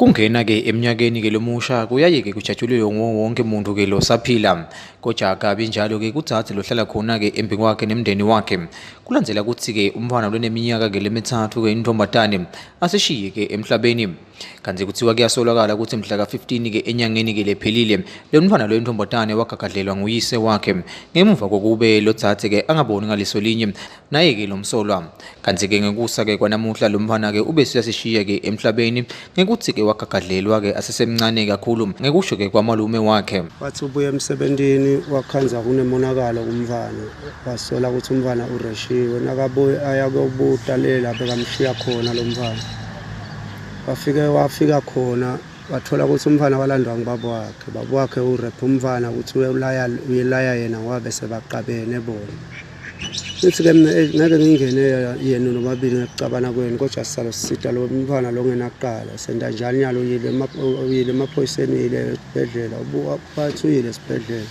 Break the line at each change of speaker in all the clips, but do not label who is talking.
Kungena ke eminyakeni ke lomusha kuyaye ke kujatshulwe wonke umuntu ke lo saphila kodwa akabi njalo ke kudzadze lohlala khona ke embi kwakhe nemndeni wakhe kulandzela ukuthi ke umfana loneminyaka ke lemithathu ke intombazane asishiye ke emhlabeni kanti kuthiwa kuyasolakala ukuthi mhla ka-15 ke enyangeni ke lephelile lo mfana lo intombazane wagagadlelwa nguyise wakhe ngemuva kokube lo dzadze ke angaboni ngaliso linye naye ke lomsolwa kanti ke ngekusa ke kwanamuhla lo mfana ke ube siyasishiya ke emhlabeni ngekuthi ke wagagadlelwa ke asesemncane kakhulu ngekusho ke kwamalume wakhe
wathi ubuye emsebentini wakhanza kunemonakalo kumfana wasola ukuthi umfana ureshiwe nakabuye aya kuyobutalela bekamshiya khona lo mfana wafika khona wathola ukuthi umfana walandwa ngubaba wakhe urepha umfana ukuthi uyelaya yena ngoba bese baqabene bona sithi ke ngeke ngingene yena nobabili ngicabana kweni kodwa sisalo sisita lo mfana lo ngenaqala senda njalo nyalo uyile emaphoyiseni ile esibhedlela bathi uyile esibhedlela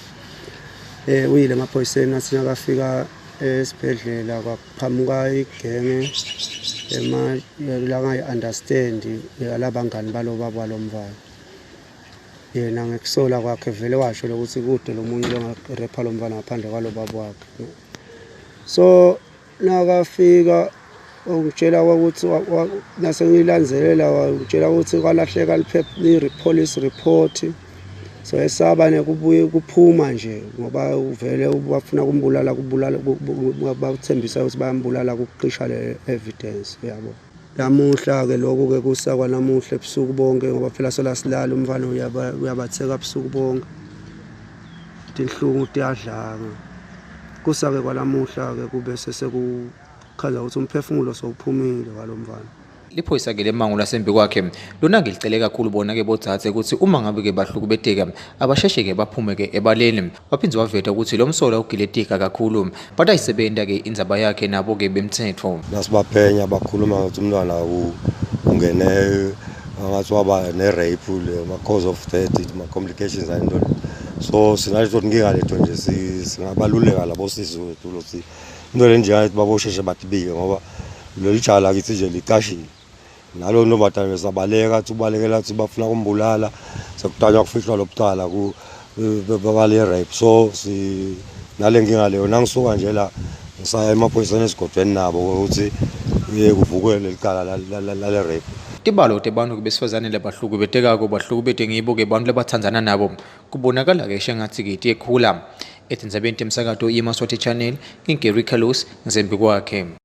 uyile emaphoyiseni athi nakafika esibhedlela kwaqhamuka igenge la understand labangani balo baba lo mfana yena ngekusola kwakhe vele washo ukuthi kude lo muntu longarepha lo mfana ngaphandle kwalo baba wakhe. So nakafika ungitshela ukuthi nase ngilanzelela utshela ukuthi kwalahleka police report so esaba nekubuye kuphuma nje ngoba uvele bafuna kumbulala bathembisa ukuthi bayambulala kuqisha le evidence yabo. Namuhla ke lokho ke kusakwa namuhla ebusuku bonke ngoba phela solasilala umfana uyabatheka ebusuku bonke inhlungu tiyadlanga kusake kwalamuhla ke kube sesekukhaza ukuthi umphefumulo sowuphumile walomfana.
Liphoyisa ke lemango lasembi kwakhe lona ngilicele kakhulu bona ke bodzathe ukuthi uma ngabe ke bahlukubeteka abasheshe ke baphume ke ebaleni waphindze waveta ukuthi lo msola ugiletika kakhulu batayisebenta ke indzaba yakhe nabo ke bemthetho
nasibaphenya bakhuluma ukuthi umntwana ungene ngathi waba ne-rape le cause of death ma complications and so sinalisho ukuthi ngingaletho nje singabaluleka labo sisi wethu ukuthi into lenjalo babosheshe batibike ngoba lo lijala kithi nje liqashile nalo ntombazane besabaleka athi ubalekela athi bafuna kumbulala sekutanywa kufihlwa lobucala ku babale rape so nale ngingaleyo nangisuka nje la ngisaya emaphoyiseni esigodweni nabo ukuthi kuvukwe lelicala la rape.
Tibalo tebantu besifazane labahlukubeteka bahlukubete ngibo ke bantu labathandzana nabo kubonakala ke shengathi ke tiyekhula etindzabeni temsakato yeMaswati Channel ngingeri Carlos ngizembi kwakhe.